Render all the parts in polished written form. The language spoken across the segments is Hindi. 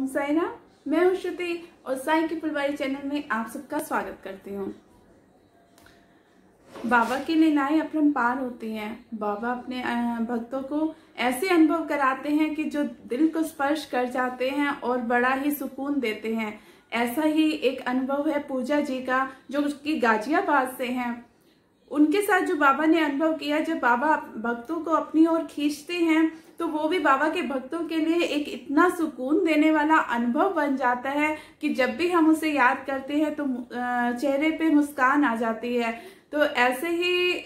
साई राम। मैं हूं श्रुति और साई की फुलवारी चैनल में आप सबका स्वागत करती हूं। बाबा की लीलाएं अपरंपार होती हैं। बाबा अपने भक्तों को ऐसे अनुभव कराते हैं कि जो दिल को स्पर्श कर जाते हैं और बड़ा ही सुकून देते हैं। ऐसा ही एक अनुभव है पूजा जी का, जो कि गाजियाबाद से हैं। उनके साथ जो बाबा ने अनुभव किया, जब बाबा भक्तों को अपनी ओर खींचते हैं तो वो भी बाबा के भक्तों के लिए एक इतना सुकून देने वाला अनुभव बन जाता है कि जब भी हम उसे याद करते हैं तो चेहरे पे मुस्कान आ जाती है। तो ऐसे ही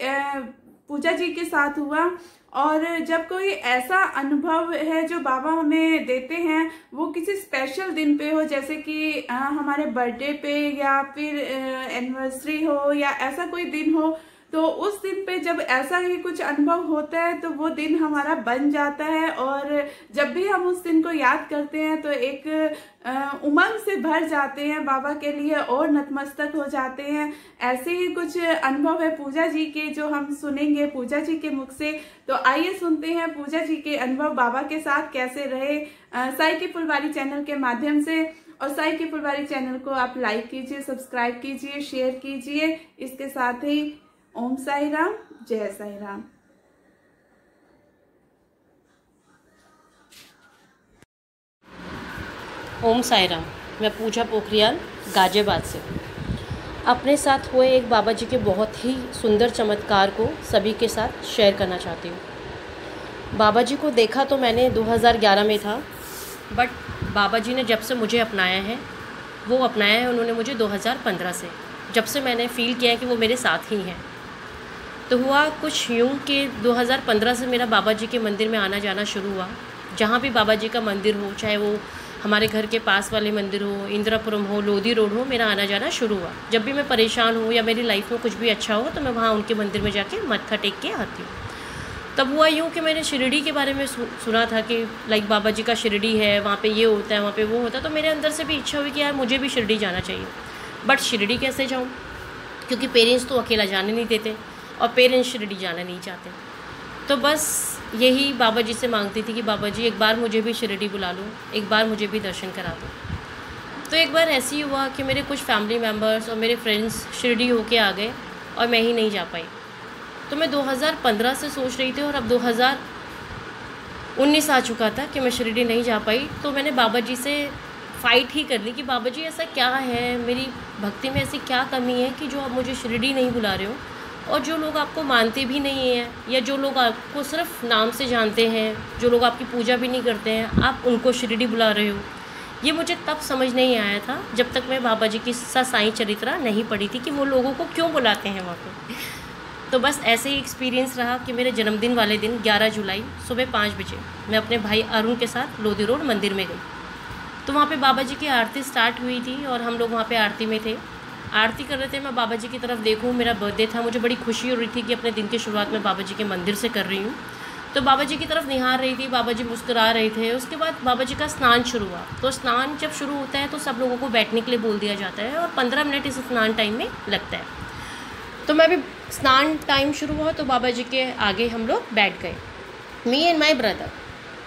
पूजा जी के साथ हुआ। और जब कोई ऐसा अनुभव है जो बाबा हमें देते हैं, वो किसी स्पेशल दिन पे हो, जैसे कि हमारे बर्थडे पे या फिर एनिवर्सरी हो या ऐसा कोई दिन हो, तो उस दिन पे जब ऐसा ही कुछ अनुभव होता है तो वो दिन हमारा बन जाता है। और जब भी हम उस दिन को याद करते हैं तो एक उमंग से भर जाते हैं, बाबा के लिए और नतमस्तक हो जाते हैं। ऐसे ही कुछ अनुभव है पूजा जी के, जो हम सुनेंगे पूजा जी के मुख से। तो आइए सुनते हैं पूजा जी के अनुभव बाबा के साथ कैसे रहे साई की फुलवारी चैनल के माध्यम से। और साई की फुलवारी चैनल को आप लाइक कीजिए, सब्सक्राइब कीजिए, शेयर कीजिए। इसके साथ ही ओम साई राम, जय साई राम। ओम साई राम। मैं पूजा पोखरियाल गाजियाबाद से अपने साथ हुए एक बाबा जी के बहुत ही सुंदर चमत्कार को सभी के साथ शेयर करना चाहती हूँ। बाबा जी को देखा तो मैंने 2011 में था, बट बाबा जी ने जब से मुझे अपनाया है, वो अपनाया है उन्होंने मुझे 2015 से। जब से मैंने फ़ील किया है कि वो मेरे साथ ही हैं। तो हुआ कुछ यूँ कि 2015 से मेरा बाबा जी के मंदिर में आना जाना शुरू हुआ। जहाँ भी बाबा जी का मंदिर हो, चाहे वो हमारे घर के पास वाले मंदिर हो, इंदिरापुरम हो, लोधी रोड हो, मेरा आना जाना शुरू हुआ। जब भी मैं परेशान हूँ या मेरी लाइफ में कुछ भी अच्छा हो तो मैं वहाँ उनके मंदिर में जाके मत्था टेक के आती हूँ। तब हुआ यूँ कि मैंने शिरडी के बारे में सुना था कि लाइक बाबा जी का शिरडी है, वहाँ पे ये होता है, वहाँ पे वो होता है। तो मेरे अंदर से भी इच्छा हुई कि यार मुझे भी शिरडी जाना चाहिए। बट शिरडी कैसे जाऊँ, क्योंकि पेरेंट्स तो अकेला जाने नहीं देते और पेरेंट्स शिरडी जाना नहीं चाहते। तो बस यही बाबा जी से मांगती थी कि बाबा जी एक बार मुझे भी शिरडी बुला लो, एक बार मुझे भी दर्शन करा दो। तो एक बार ऐसे ही हुआ कि मेरे कुछ फैमिली मेम्बर्स और मेरे फ्रेंड्स शिरडी होके आ गए और मैं ही नहीं जा पाई। तो मैं 2015 से सोच रही थी और अब 2019 आ चुका था कि मैं शिरडी नहीं जा पाई। तो मैंने बाबा जी से फ़ाइट ही कर ली कि बाबा जी ऐसा क्या है, मेरी भक्ति में ऐसी क्या कमी है कि जो आप मुझे शिरडी नहीं बुला रहे हो। और जो लोग आपको मानते भी नहीं हैं या जो लोग आपको सिर्फ नाम से जानते हैं, जो लोग आपकी पूजा भी नहीं करते हैं, आप उनको शिरडी बुला रहे हो। ये मुझे तब समझ नहीं आया था जब तक मैं बाबा जी की साईं चरित्रा नहीं पढ़ी थी कि वो लोगों को क्यों बुलाते हैं वहाँ पे। तो बस ऐसे ही एक्सपीरियंस रहा कि मेरे जन्मदिन वाले दिन 11 जुलाई सुबह 5 बजे मैं अपने भाई अरुण के साथ लोधी रोड मंदिर में गई। तो वहाँ पे बाबा जी की आरती स्टार्ट हुई थी और हम लोग वहाँ पे आरती में थे, आरती कर रहे थे। मैं बाबा जी की तरफ देखूँ, मेरा बर्थडे था, मुझे बड़ी खुशी हो रही थी कि अपने दिन की शुरुआत में बाबा जी के मंदिर से कर रही हूँ। तो बाबा जी की तरफ निहार रही थी, बाबा जी मुस्कुरा रहे थे। उसके बाद बाबा जी का स्नान शुरू हुआ। तो स्नान जब शुरू होता है तो सब लोगों को बैठने के लिए बोल दिया जाता है और 15 मिनट इस स्नान टाइम में लगता है। तो मैं भी स्नान टाइम शुरू हुआ तो बाबा जी के आगे हम लोग बैठ गए, मी एंड माई ब्रदर।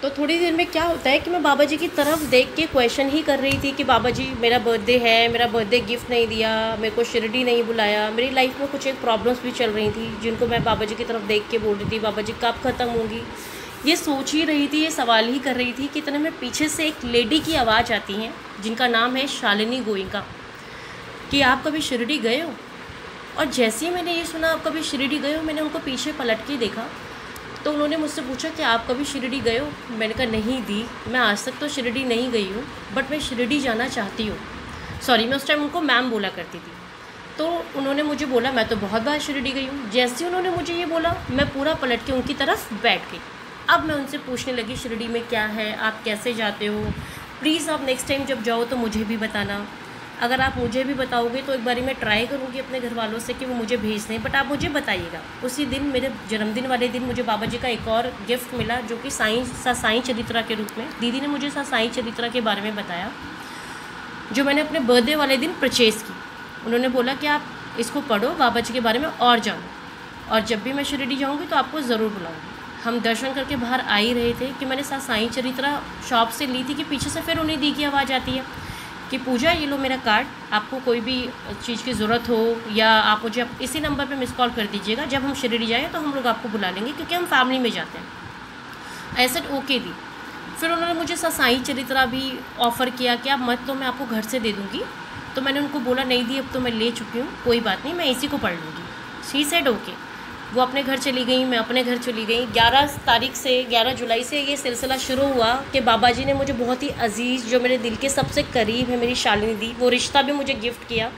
तो थोड़ी देर में क्या होता है कि मैं बाबा जी की तरफ देख के क्वेश्चन ही कर रही थी कि बाबा जी मेरा बर्थडे है, मेरा बर्थडे गिफ्ट नहीं दिया, मेरे को शिरडी नहीं बुलाया। मेरी लाइफ में कुछ एक प्रॉब्लम्स भी चल रही थी जिनको मैं बाबा जी की तरफ देख के बोल रही थी बाबा जी कब ख़त्म होगी। ये सोच ही रही थी, ये सवाल ही कर रही थी कि इतने में पीछे से एक लेडी की आवाज़ आती है जिनका नाम है शालिनी गोइंका, कि आप कभी शिरडी गए हो। और जैसे ही मैंने ये सुना आप कभी शिरडी गए हो, मैंने उनको पीछे पलट के देखा तो उन्होंने मुझसे पूछा कि आप कभी शिरडी गए हो। मैंने कहा नहीं दी, मैं आज तक तो शिरडी नहीं गई हूँ, बट मैं शिरडी जाना चाहती हूँ। सॉरी, मैं उस टाइम उनको मैम बोला करती थी। तो उन्होंने मुझे बोला मैं तो बहुत बार शिरडी गई हूँ। जैसे ही उन्होंने मुझे ये बोला मैं पूरा पलट के उनकी तरफ बैठ गई। अब मैं उनसे पूछने लगी शिरडी में क्या है, आप कैसे जाते हो, प्लीज़ आप नेक्स्ट टाइम जब जाओ तो मुझे भी बताना। अगर आप मुझे भी बताओगे तो एक बारी मैं ट्राई करूँगी अपने घर वालों से कि वो मुझे भेज दें, बट आप मुझे बताइएगा। उसी दिन मेरे जन्मदिन वाले दिन मुझे बाबा जी का एक और गिफ्ट मिला जो कि साईं चरित्रा के रूप में। दीदी ने मुझे साईं चरित्रा के बारे में बताया जो मैंने अपने बर्थडे वाले दिन परचेज़ की। उन्होंने बोला कि आप इसको पढ़ो, बाबा जी के बारे में और जानो, और जब भी मैं शिरडी जाऊँगी तो आपको ज़रूर बुलाऊँगी। हम दर्शन करके बाहर आ ही रहे थे कि मैंने साईं चरित्रा शॉप से ली थी कि पीछे से फिर उन्हें दी की आवाज़ आती है कि पूजा ये लो मेरा कार्ड, आपको कोई भी चीज़ की ज़रूरत हो या आप मुझे इसी नंबर पे मिस कॉल कर दीजिएगा, जब हम शिरडी जाएँ तो हम लोग आपको बुला लेंगे क्योंकि हम फैमिली में जाते हैं। ऐसे ओके दी। फिर उन्होंने मुझे साईं चरित्रा भी ऑफ़र किया कि आप मत, तो मैं आपको घर से दे दूँगी। तो मैंने उनको बोला नहीं दी, अब तो मैं ले चुकी हूँ, कोई बात नहीं, मैं इसी को पढ़ लूँगी। She said okay. वो अपने घर चली गई, मैं अपने घर चली गई। 11 जुलाई से ये सिलसिला शुरू हुआ कि बाबा जी ने मुझे बहुत ही अजीज़, जो मेरे दिल के सबसे करीब है, मेरी शालिनी दी, वो रिश्ता भी मुझे गिफ्ट किया,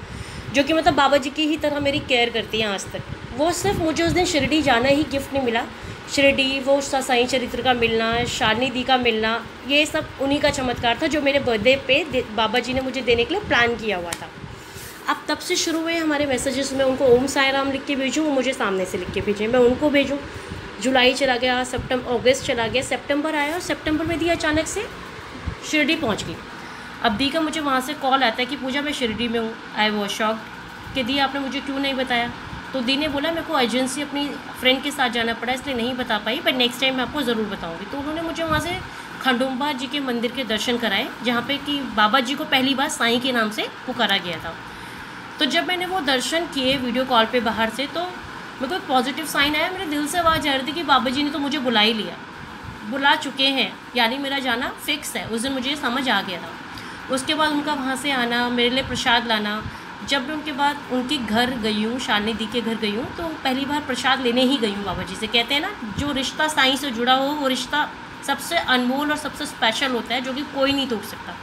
जो कि मतलब बाबा जी की ही तरह मेरी केयर करती हैं आज तक। वो सिर्फ मुझे उस दिन शिरडी जाना ही गिफ्ट नहीं मिला, शिरडी वो साईं चरित्र का मिलना, शालिनी दी का मिलना, ये सब उन्हीं का चमत्कार था जो मेरे बर्थडे पे बाबा जी ने मुझे देने के लिए प्लान किया हुआ था। अब तब से शुरू हुए हमारे मैसेजेस में, उनको ओम साई राम लिख के भेजूँ, वो मुझे सामने से लिख के भेजें, मैं उनको भेजूँ। जुलाई चला गया, अगस्त चला गया, सितंबर आया और सितंबर में दी अचानक से शिरडी पहुंच गई। अब दी का मुझे वहाँ से कॉल आता है कि पूजा मैं शिरडी में हूँ। आई वॉज शॉक्ड कि दी आपने मुझे क्यों नहीं बताया। तो दी ने बोला मेरे को एजेंसी अपनी फ्रेंड के साथ जाना पड़ा इसलिए नहीं बता पाई, बट नेक्स्ट टाइम मैं आपको ज़रूर बताऊँगी। तो उन्होंने मुझे वहाँ से खंडोबा जी के मंदिर के दर्शन कराए, जहाँ पे कि बाबा जी को पहली बार साईं के नाम से पुकारा गया था। तो जब मैंने वो दर्शन किए वीडियो कॉल पे बाहर से, तो मेरे को एक पॉजिटिव साइन आया, मेरे दिल से आवाज़ आ रही थी कि बाबा जी ने तो मुझे बुला ही लिया, बुला चुके हैं, यानी मेरा जाना फिक्स है। उस दिन मुझे समझ आ गया था। उसके बाद उनका वहाँ से आना, मेरे लिए प्रसाद लाना। जब मैं उनके बाद उनके घर गई हूँ, शालिनी दी के घर गई हूँ, तो पहली बार प्रसाद लेने ही गई हूँ बाबा जी से। कहते हैं ना, जो रिश्ता साईं से जुड़ा हो वो रिश्ता सबसे अनमोल और सबसे स्पेशल होता है, जो कि कोई नहीं तोड़ सकता।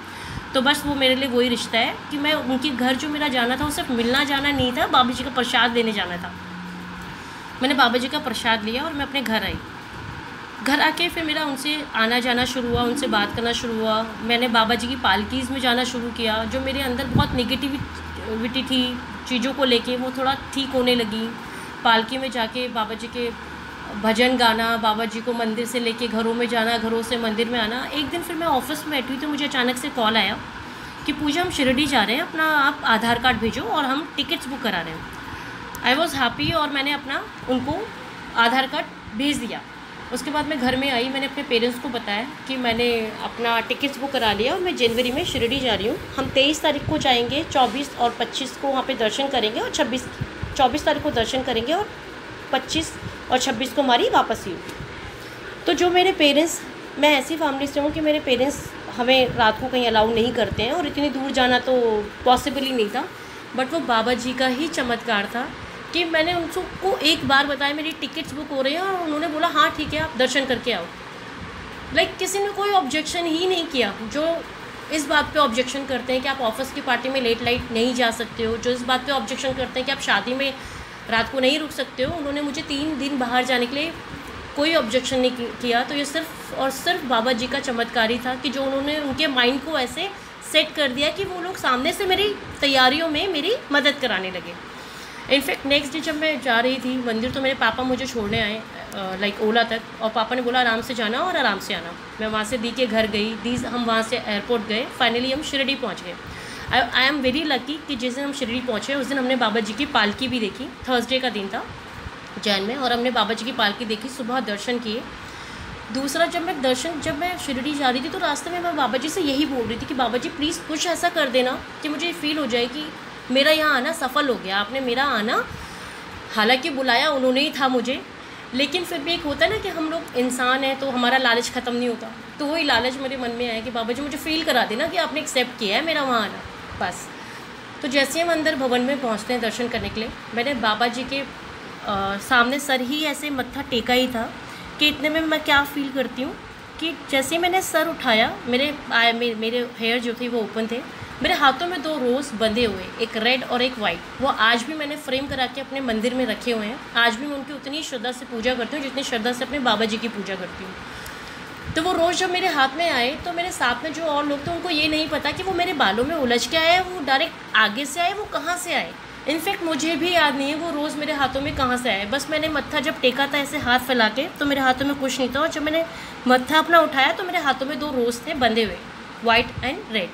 तो बस वो मेरे लिए वही रिश्ता है कि मैं उनके घर जो मेरा जाना था वो सिर्फ मिलना जाना नहीं था, बाबा जी का प्रसाद लेने जाना था। मैंने बाबा जी का प्रसाद लिया और मैं अपने घर आई। घर आके फिर मेरा उनसे आना जाना शुरू हुआ, उनसे बात करना शुरू हुआ। मैंने बाबा जी की पालकीज़ में जाना शुरू किया। जो मेरे अंदर बहुत नेगेटिविटी थी चीज़ों को लेके, वो थोड़ा ठीक होने लगी। पालकी में जाके बाबा जी के भजन गाना, बाबा जी को मंदिर से लेके घरों में जाना, घरों से मंदिर में आना। एक दिन फिर मैं ऑफिस में बैठी हुई तो मुझे अचानक से कॉल आया कि पूजा हम शिरडी जा रहे हैं, अपना आप आधार कार्ड भेजो और हम टिकट्स बुक करा रहे हैं। आई वॉज़ हैप्पी और मैंने अपना उनको आधार कार्ड भेज दिया। उसके बाद मैं घर में आई, मैंने अपने पेरेंट्स को बताया कि मैंने अपना टिकट्स बुक करा लिया और मैं जनवरी में शिरडी जा रही हूँ। हम 23 तारीख को जाएंगे, 24 और 25 को वहाँ पे दर्शन करेंगे और 24 तारीख को दर्शन करेंगे और 25 और 26 को हमारी वापसी हुई। तो जो मेरे पेरेंट्स, मैं ऐसी फैमिली से हूँ कि मेरे पेरेंट्स हमें रात को कहीं अलाउ नहीं करते हैं और इतनी दूर जाना तो पॉसिबल ही नहीं था। बट वो बाबा जी का ही चमत्कार था कि मैंने उनको एक बार बताया मेरी टिकट्स बुक हो रही हैं और उन्होंने बोला हाँ ठीक है आप दर्शन करके आओ। किसी ने कोई ऑब्जेक्शन ही नहीं किया। जो इस बात पे ऑब्जेक्शन करते हैं कि आप ऑफिस की पार्टी में लेट नाइट नहीं जा सकते हो, जो इस बात पे ऑब्जेक्शन करते हैं कि आप शादी में रात को नहीं रुक सकते हो, उन्होंने मुझे 3 दिन बाहर जाने के लिए कोई ऑब्जेक्शन नहीं किया। तो ये सिर्फ और सिर्फ बाबा जी का चमत्कार ही था कि जो उन्होंने उनके माइंड को ऐसे सेट कर दिया कि वो लोग सामने से मेरी तैयारियों में मेरी मदद कराने लगे। इनफैक्ट नेक्स्ट डे जब मैं जा रही थी मंदिर, तो मेरे पापा मुझे छोड़ने आए ओला तक, और पापा ने बोला आराम से जाना और आराम से आना। मैं वहाँ से दी के घर गई, हम वहाँ से एयरपोर्ट गए, फाइनली हम शिरडी पहुँच गए। आई एम वेरी लकी कि जिस दिन हम शिरडी पहुँचे उस दिन हमने बाबा जी की पालकी भी देखी। थर्सडे का दिन था जैन में, और हमने बाबा जी की पालकी देखी, सुबह दर्शन किए। दूसरा, जब मैं शिरडी जा रही थी तो रास्ते में मैं बाबा जी से यही बोल रही थी कि बाबा जी प्लीज़ कुछ ऐसा कर देना कि मुझे फील हो जाए कि मेरा यहाँ आना सफल हो गया, आपने मेरा आना, हालांकि बुलाया उन्होंने ही था मुझे, लेकिन फिर भी एक होता है ना कि हम लोग इंसान हैं तो हमारा लालच ख़त्म नहीं होता। तो वही लालच मेरे मन में आया कि बाबा जी मुझे फ़ील करा देना कि आपने एक्सेप्ट किया है मेरा वहाँ आना, बस। तो जैसे हम अंदर भवन में पहुँचते हैं दर्शन करने के लिए, मैंने बाबा जी के सामने सर ही ऐसे मत्था टेका ही था कि इतने में मैं क्या फ़ील करती हूँ कि जैसे मैंने सर उठाया, मेरे हेयर जो थे वो ओपन थे, मेरे हाथों में 2 रोज़ बंधे हुए, एक रेड और एक वाइट, वो आज भी मैंने फ्रेम करा के अपने मंदिर में रखे हुए हैं। आज भी मैं उनकी उतनी श्रद्धा से पूजा करती हूँ जितनी श्रद्धा से अपने बाबा जी की पूजा करती हूँ। तो वो रोज़ जब मेरे हाथ में आए तो मेरे साथ में जो और लोग थे उनको ये नहीं पता कि वो मेरे बालों में उलझ के आए, वो डायरेक्ट आगे से आए, वो कहाँ से आए। इनफैक्ट मुझे भी याद नहीं है वो रोज़ मेरे हाथों में कहाँ से आए। बस मैंने मत्था जब टेका था ऐसे हाथ फैला के तो मेरे हाथों में कुछ नहीं था, और जब मैंने मत्था अपना उठाया तो मेरे हाथों में 2 रोज़ थे बंधे हुए, वाइट एंड रेड।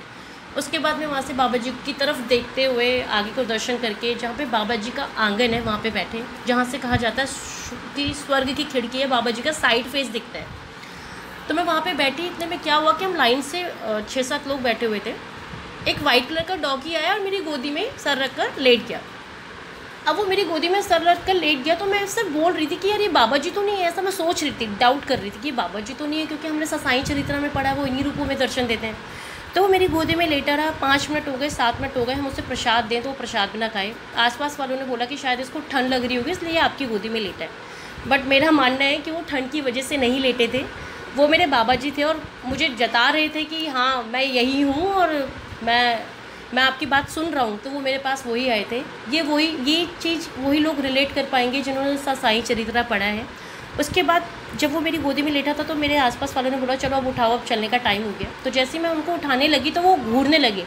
उसके बाद मैं वहाँ से बाबा जी की तरफ देखते हुए आगे को दर्शन करके, जहाँ पे बाबा जी का आंगन है वहाँ पे बैठे, जहाँ से कहा जाता है छोटी स्वर्ग की खिड़की है, बाबा जी का साइड फेस दिखता है। तो मैं वहाँ पे बैठी, इतने में क्या हुआ कि हम लाइन से 6-7 लोग बैठे हुए थे। एक वाइट कलर का डॉगी आया और मेरी गोदी में सर रख कर लेट गया। अब वो मेरी गोदी में सर रख कर लेट गया तो मैं उससे बोल रही थी कि यार ये बाबा जी तो नहीं है, ऐसा मैं सोच रही थी, डाउट कर रही थी कि बाबा जी तो नहीं है, क्योंकि हमने साईं चरित्र में पढ़ा है वो इन्हीं रूपों में दर्शन देते हैं। तो वो मेरी गोदी में लेटा रहा। 5 मिनट हो गए, 7 मिनट हो गए, हम उससे प्रसाद दें तो वो प्रसाद भी ना खाए। आसपास वालों ने बोला कि शायद इसको ठंड लग रही होगी इसलिए आपकी गोदी में लेटा है, बट मेरा मानना है कि वो ठंड की वजह से नहीं लेटे थे, वो मेरे बाबा जी थे और मुझे जता रहे थे कि हाँ मैं यही हूँ और मैं आपकी बात सुन रहा हूँ। तो वो मेरे पास वही आए थे। ये चीज़ वही लोग रिलेट कर पाएंगे जिन्होंने साईं चरित्र पढ़ा है। उसके बाद जब वो मेरी गोदी में लेटा था तो मेरे आसपास वालों ने बोला चलो अब उठाओ, अब चलने का टाइम हो गया। तो जैसे ही मैं उनको उठाने लगी तो वो घूरने लगे।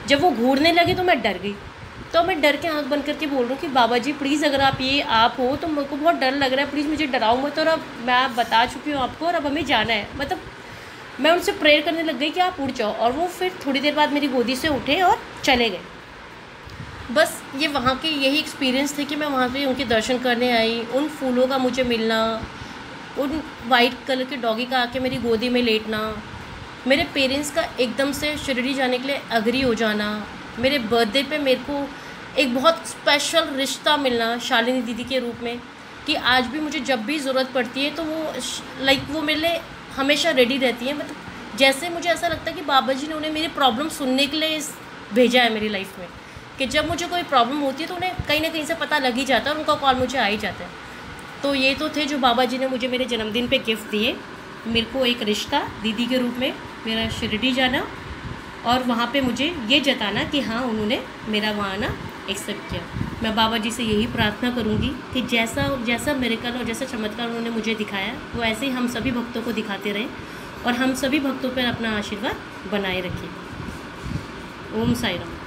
जब वो घूरने लगे तो मैं डर गई। तो मैं डर के आँख बंद करके बोल रही हूँ कि बाबा जी प्लीज़ अगर आप हो तो मेरे को बहुत डर लग रहा है, प्लीज़ मुझे डराओ मत, और अब मैं बता चुकी हूँ आपको और अब हमें जाना है। मतलब मैं उनसे प्रेयर करने लग गई कि आप उठ जाओ, और वो फिर थोड़ी देर बाद मेरी गोदी से उठे और चले गए। बस ये वहाँ के यही एक्सपीरियंस थे कि मैं वहाँ पे उनके दर्शन करने आई, उन फूलों का मुझे मिलना, उन वाइट कलर के डॉगी का आके मेरी गोदी में लेटना, मेरे पेरेंट्स का एकदम से शिरडी जाने के लिए अग्री हो जाना, मेरे बर्थडे पे मेरे को एक बहुत स्पेशल रिश्ता मिलना शालिनी दीदी के रूप में, कि आज भी मुझे जब भी ज़रूरत पड़ती है तो वो मेरे लिए हमेशा रेडी रहती है। मतलब जैसे मुझे ऐसा लगता है कि बाबा जी ने उन्हें मेरी प्रॉब्लम सुनने के लिए भेजा है मेरी लाइफ में, कि जब मुझे कोई प्रॉब्लम होती है तो उन्हें कहीं ना कहीं से पता लग ही जाता है और उनका कॉल मुझे आ ही जाता है। तो ये तो थे जो बाबा जी ने मुझे मेरे जन्मदिन पे गिफ्ट दिए, मेरे को एक रिश्ता दीदी के रूप में, मेरा शिरडी जाना और वहाँ पे मुझे ये जताना कि हाँ उन्होंने मेरा वहाँ आना एक्सेप्ट किया। मैं बाबा जी से यही प्रार्थना करूँगी कि जैसा मिरेकल और जैसा चमत्कार उन्होंने मुझे दिखाया वो ऐसे ही हम सभी भक्तों को दिखाते रहें और हम सभी भक्तों पर अपना आशीर्वाद बनाए रखें। ओम साई राम।